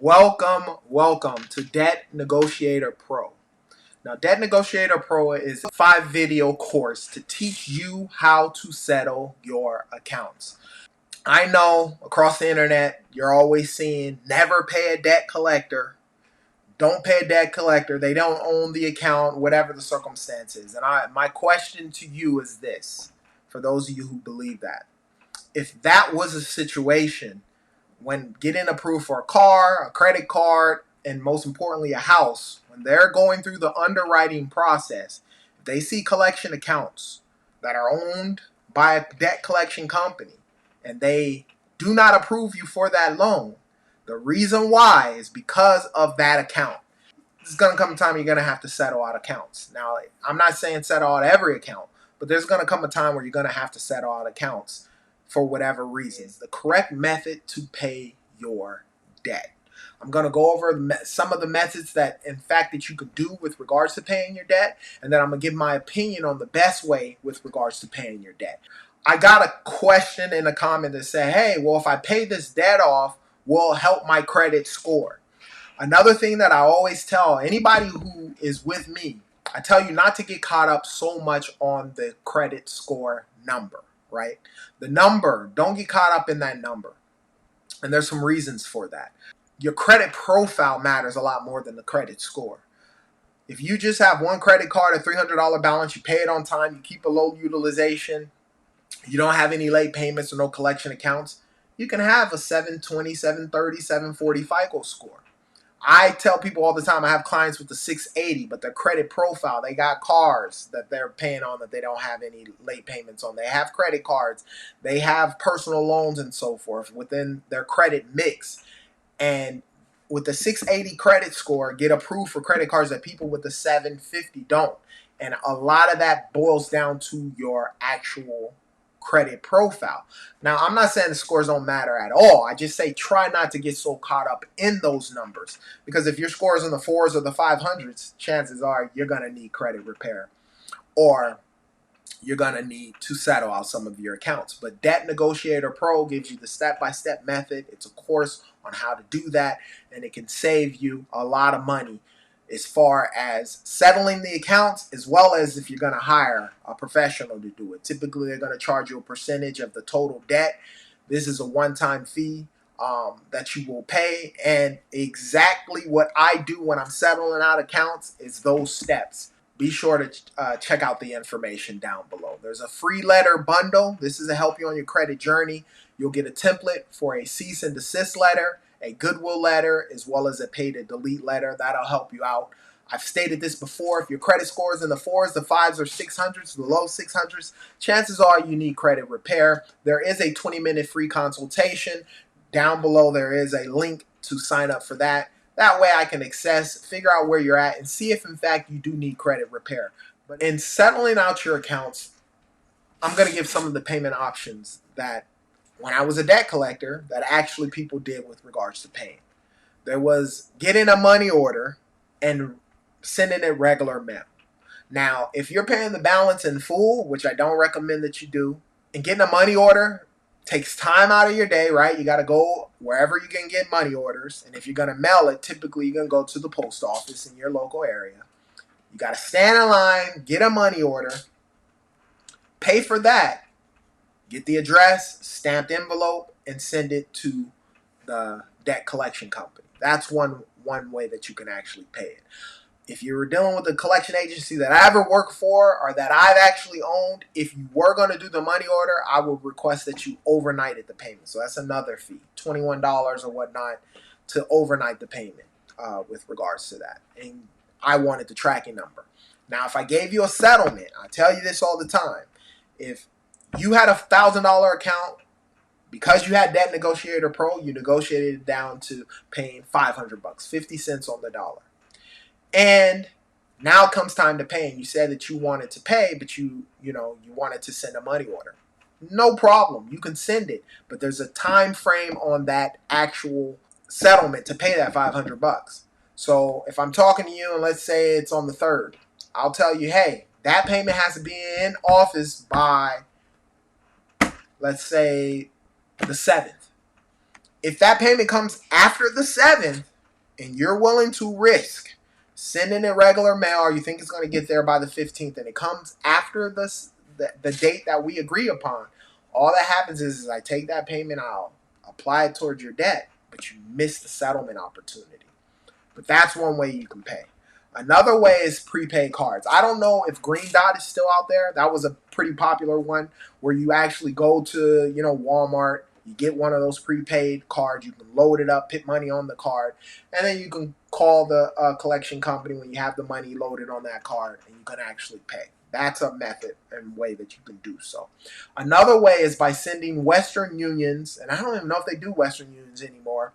Welcome to Debt Negotiator Pro. Now, Debt Negotiator Pro is a 5-video course to teach you how to settle your accounts. I know across the internet, you're always seeing never pay a debt collector. Don't pay a debt collector. They don't own the account, whatever the circumstances. And my question to you is this, for those of you who believe that. If that was a situation when getting approved for a car, a credit card, and most importantly, a house, when they're going through the underwriting process, if they see collection accounts that are owned by a debt collection company and they do not approve you for that loan, the reason why is because of that account. There's going to come a time you're going to have to settle out accounts. Now, I'm not saying settle out every account, but there's going to come a time where you're going to have to settle out accounts for whatever reasons. The correct method to pay your debt. I'm going to go over some of the methods that you could do with regards to paying your debt, and then I'm going to give my opinion on the best way with regards to paying your debt. I got a question in a comment that said, hey, well, if I pay this debt off, will it help my credit score? Another thing that I always tell anybody who is with me, I tell you not to get caught up so much on the credit score number. Right? The number, don't get caught up in that number. And there's some reasons for that. Your credit profile matters a lot more than the credit score. If you just have one credit card, a $300 balance, you pay it on time, you keep a low utilization, you don't have any late payments or no collection accounts, you can have a 720, 730, 740 FICO score. I tell people all the time, I have clients with the 680, but their credit profile, they got cars that they're paying on that they don't have any late payments on. They have credit cards. They have personal loans and so forth within their credit mix. And with the 680 credit score, get approved for credit cards that people with the 750 don't. And a lot of that boils down to your actual credit profile. Now, I'm not saying the scores don't matter at all. I just say try not to get so caught up in those numbers, because if your score is in the 4s or the 500s, chances are you're going to need credit repair or you're going to need to settle out some of your accounts. But Debt Negotiator Pro gives you the step-by-step method. It's a course on how to do that, and it can save you a lot of money as far as settling the accounts, as well as if you're going to hire a professional to do it. Typically, they're going to charge you a percentage of the total debt. This is a one-time fee that you will pay. And exactly what I do when I'm settling out accounts is those steps. Be sure to check out the information down below. There's a free letter bundle. This is to help you on your credit journey. You'll get a template for a cease and desist letter, a goodwill letter, as well as a pay to delete letter. That'll help you out. I've stated this before. If your credit score is in the 4s, the 5s, or 600s, the low 600s, chances are you need credit repair. There is a 20-minute free consultation. Down below, there is a link to sign up for that. That way I can figure out where you're at, and see if, in fact, you do need credit repair. But in settling out your accounts, I'm going to give some of the payment options that when I was a debt collector, that actually people did with regards to paying. There was getting a money order and sending it regular mail. Now, if you're paying the balance in full, which I don't recommend that you do, and getting a money order takes time out of your day, right? You got to go wherever you can get money orders. And if you're going to mail it, typically you're going to go to the post office in your local area. You got to stand in line, get a money order, pay for that, get the address, stamped envelope, and send it to the debt collection company. That's one way that you can actually pay it. If you were dealing with a collection agency that I ever worked for or that I've actually owned, if you were going to do the money order, I would request that you overnighted the payment. So that's another fee, $21 or whatnot, to overnight the payment with regards to that. And I wanted the tracking number. Now, if I gave you a settlement, I tell you this all the time, if you had a $1,000 account, because you had Debt Negotiator Pro, you negotiated it down to paying $500, 50 cents on the dollar. And now it comes time to pay, and you said that you wanted to pay, but you wanted to send a money order. No problem. You can send it, but there's a time frame on that actual settlement to pay that $500. So if I'm talking to you and let's say it's on the 3rd, I'll tell you, hey, that payment has to be in office by, let's say, the 7th. If that payment comes after the 7th, and you're willing to risk sending it regular mail, or you think it's going to get there by the 15th, and it comes after the date that we agree upon, all that happens is I take that payment, I'll apply it towards your debt, but you miss the settlement opportunity. But that's one way you can pay. Another way is prepaid cards. I don't know if Green Dot is still out there. That was a pretty popular one where you actually go to, Walmart, you get one of those prepaid cards, you can load it up, put money on the card, and then you can call the collection company when you have the money loaded on that card and you can actually pay. That's a method and way that you can do so. Another way is by sending Western Unions, and I don't even know if they do Western Unions anymore,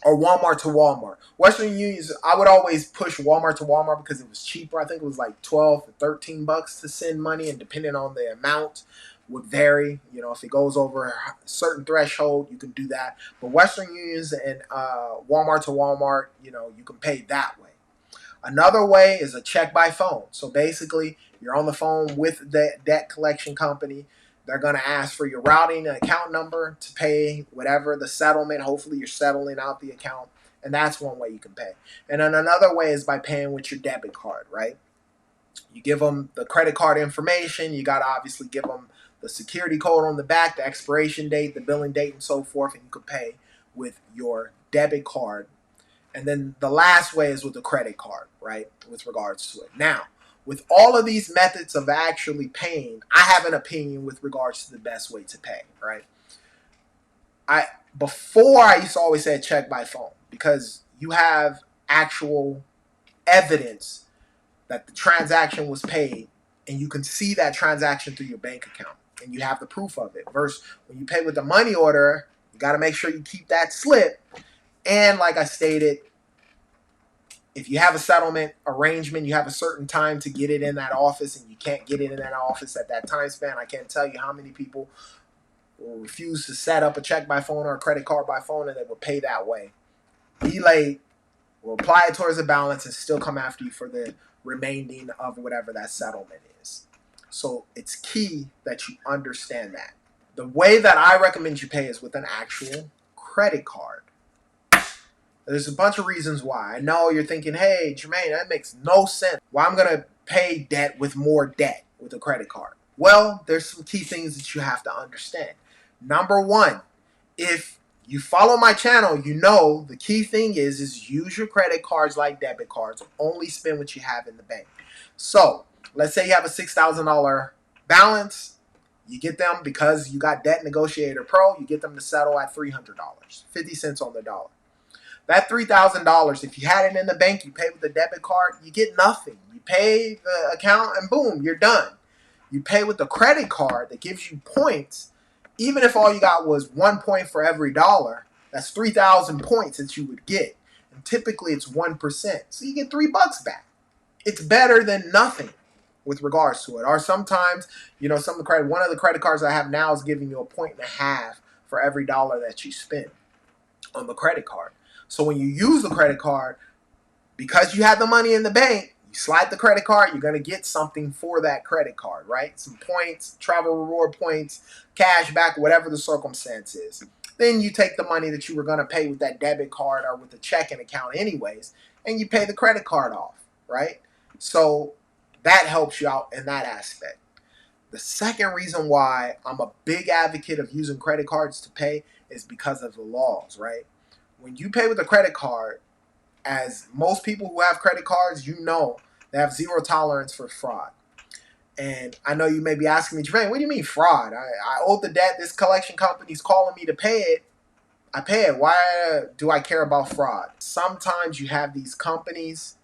or Walmart to Walmart. Western Unions, I would always push Walmart to Walmart because it was cheaper. I think it was like 12 to 13 bucks to send money, and depending on the amount would vary. If it goes over a certain threshold, you can do that. But Western Unions and Walmart to Walmart, you can pay that way. Another way is a check by phone. So basically, you're on the phone with the debt collection company. They're going to ask for your routing and account number to pay whatever the settlement. Hopefully, you're settling out the account. And that's one way you can pay. And then another way is by paying with your debit card, right? You give them the credit card information. You got to obviously give them the security code on the back, the expiration date, the billing date, and so forth. And you can pay with your debit card. And then the last way is with a credit card, right, with regards to it. Now, with all of these methods of actually paying, I have an opinion with regards to the best way to pay, right? Before I used to always say check by phone because you have actual evidence that the transaction was paid and you can see that transaction through your bank account and you have the proof of it. Versus when you pay with a money order, you got to make sure you keep that slip. And like I stated, if you have a settlement arrangement, you have a certain time to get it in that office and you can't get it in that office at that time span. I can't tell you how many people will refuse to set up a check by phone or a credit card by phone and they will pay that way. Be late, will apply it towards the balance and still come after you for the remaining of whatever that settlement is. So it's key that you understand that. The way that I recommend you pay is with an actual credit card. There's a bunch of reasons why. I know you're thinking, hey, Jermaine, that makes no sense. Why I'm going to pay debt with more debt with a credit card? Well, there's some key things that you have to understand. Number one, if you follow my channel, you know the key thing is use your credit cards like debit cards. Only spend what you have in the bank. So let's say you have a $6,000 balance. You get them because you got Debt Negotiator Pro. You get them to settle at $300, 50 cents on the dollar. That $3,000, if you had it in the bank, you pay with a debit card, you get nothing. You pay the account and boom, you're done. You pay with the credit card that gives you points. Even if all you got was 1 point for every dollar, that's 3,000 points that you would get. And typically it's 1%. So you get $3 back. It's better than nothing with regards to it. Or sometimes, one of the credit cards I have now is giving you 1.5 points for every dollar that you spend on the credit card. So when you use the credit card, because you have the money in the bank, you slide the credit card, you're going to get something for that credit card, right? Some points, travel reward points, cash back, whatever the circumstance is. Then you take the money that you were going to pay with that debit card or with the checking account anyways, and you pay the credit card off, right? So that helps you out in that aspect. The second reason why I'm a big advocate of using credit cards to pay is because of the laws, right? When you pay with a credit card, as most people who have credit cards, they have zero tolerance for fraud. And I know you may be asking me, Jermaine, what do you mean fraud? I owe the debt. This collection company's calling me to pay it. I pay it. Why do I care about fraud? Sometimes you have these companies,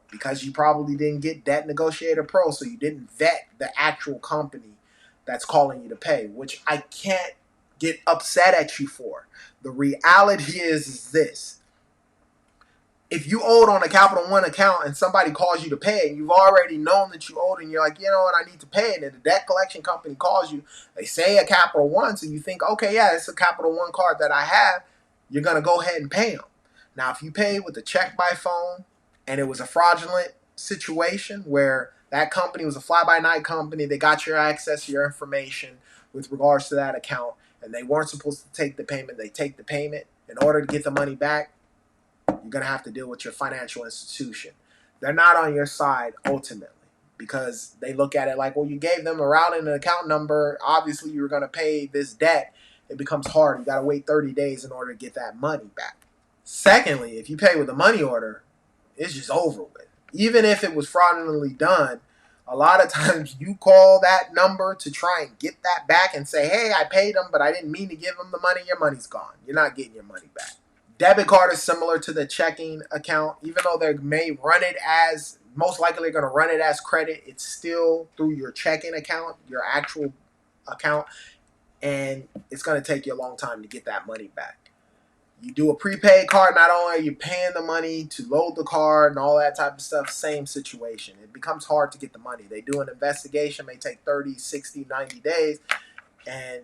because you probably didn't get Debt Negotiator Pro, so you didn't vet the actual company that's calling you to pay, which I can't get upset at you for. The reality is this. If you owed on a Capital One account and somebody calls you to pay and you've already known that you owed and you're like, you know what, I need to pay it, and the debt collection company calls you, they say a Capital One, so you think, okay, yeah, it's a Capital One card that I have, you're going to go ahead and pay them. Now, if you pay with a check by phone and it was a fraudulent situation where that company was a fly-by-night company, they got your access, your information with regards to that account, and they weren't supposed to take the payment, they take the payment in order to get the money back, You're going to have to deal with your financial institution. They're not on your side ultimately because they look at it like, well, you gave them a routing and an account number. Obviously, you were going to pay this debt. It becomes hard. You got to wait 30 days in order to get that money back. Secondly, if you pay with a money order, it's just over with. Even if it was fraudulently done, a lot of times you call that number to try and get that back and say, hey, I paid them, but I didn't mean to give them the money. Your money's gone. You're not getting your money back. Debit card is similar to the checking account. Even though they may run it as, most likely they're going to run it as credit, it's still through your checking account, your actual account, and it's going to take you a long time to get that money back. You do a prepaid card, not only are you paying the money to load the card and all that type of stuff, same situation. It becomes hard to get the money. They do an investigation, may take 30, 60, 90 days, and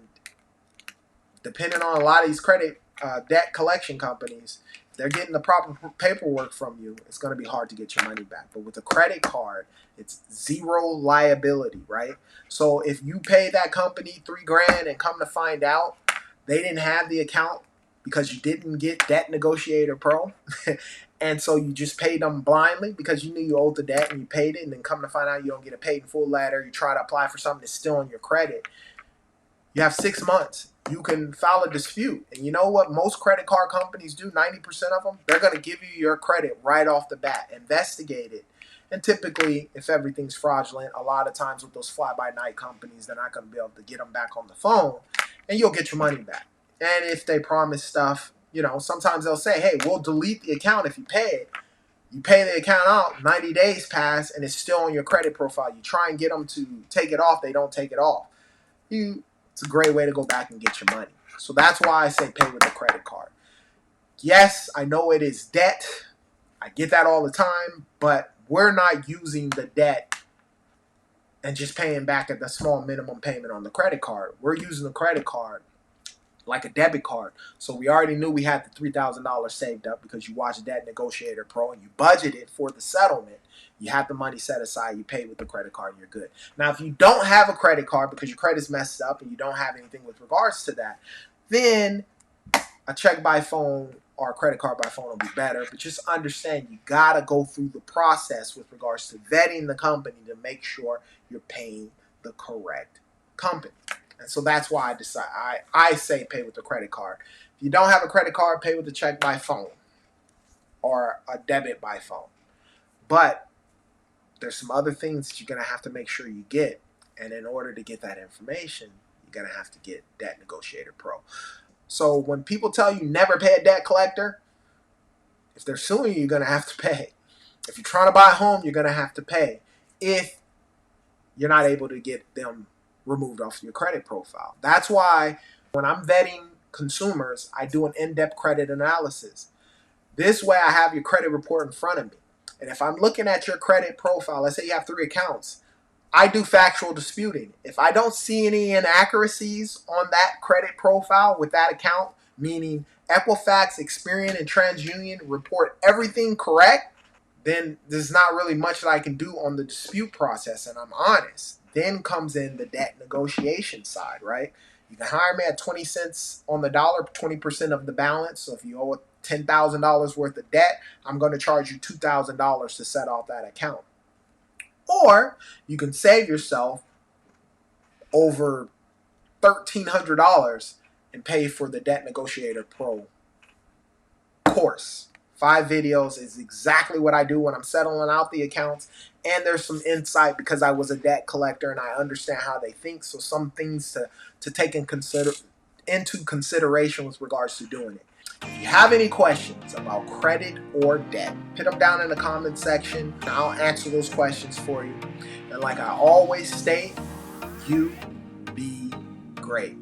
depending on a lot of these credit debt collection companies, they're getting the proper paperwork from you, it's going to be hard to get your money back. But with a credit card, it's zero liability, right? So if you pay that company $3,000 and come to find out they didn't have the account because you didn't get Debt Negotiator Pro, and so you just paid them blindly because you knew you owed the debt and you paid it, and then come to find out you don't get a paid in full letter, you try to apply for something that's still on your credit, you have 6 months. You can file a dispute. And you know what most credit card companies do, 90% of them? They're going to give you your credit right off the bat, investigate it. And typically, if everything's fraudulent, a lot of times with those fly-by-night companies, they're not going to be able to get them back on the phone, and you'll get your money back. And if they promise stuff, sometimes they'll say, hey, we'll delete the account if you pay it. You pay the account out, 90 days pass, and it's still on your credit profile. You try and get them to take it off, they don't take it off. It's a great way to go back and get your money. So that's why I say pay with a credit card. Yes, I know it is debt. I get that all the time, but we're not using the debt and just paying back at the small minimum payment on the credit card. We're using the credit card like a debit card. So we already knew we had the $3,000 saved up because you watched Debt Negotiator Pro and you budgeted for the settlement. You have the money set aside, you pay with the credit card, and you're good. Now, if you don't have a credit card because your credit's messed up and you don't have anything with regards to that, then a check by phone or a credit card by phone will be better. But just understand you got to go through the process with regards to vetting the company to make sure you're paying the correct company. And so that's why I say pay with the credit card. If you don't have a credit card, pay with a check by phone or a debit by phone. But there's some other things that you're going to have to make sure you get. And in order to get that information, you're going to have to get Debt Negotiator Pro. So when people tell you never pay a debt collector, if they're suing you, you're going to have to pay. If you're trying to buy a home, you're going to have to pay if you're not able to get them removed off your credit profile. That's why when I'm vetting consumers, I do an in-depth credit analysis. This way I have your credit report in front of me. And if I'm looking at your credit profile, let's say you have 3 accounts, I do factual disputing. If I don't see any inaccuracies on that credit profile with that account, meaning Equifax, Experian, and TransUnion report everything correct, then there's not really much that I can do on the dispute process, and I'm honest. Then comes in the debt negotiation side, right? You can hire me at 20 cents on the dollar, 20% of the balance. So if you owe $10,000 worth of debt, I'm going to charge you $2,000 to set off that account. Or you can save yourself over $1,300 and pay for the Debt Negotiator Pro course. 5 videos is exactly what I do when I'm settling out the accounts. And there's some insight because I was a debt collector and I understand how they think. So some things to take into consideration with regards to doing it. If you have any questions about credit or debt, put them down in the comment section. I'll answer those questions for you. And like I always state, you be great.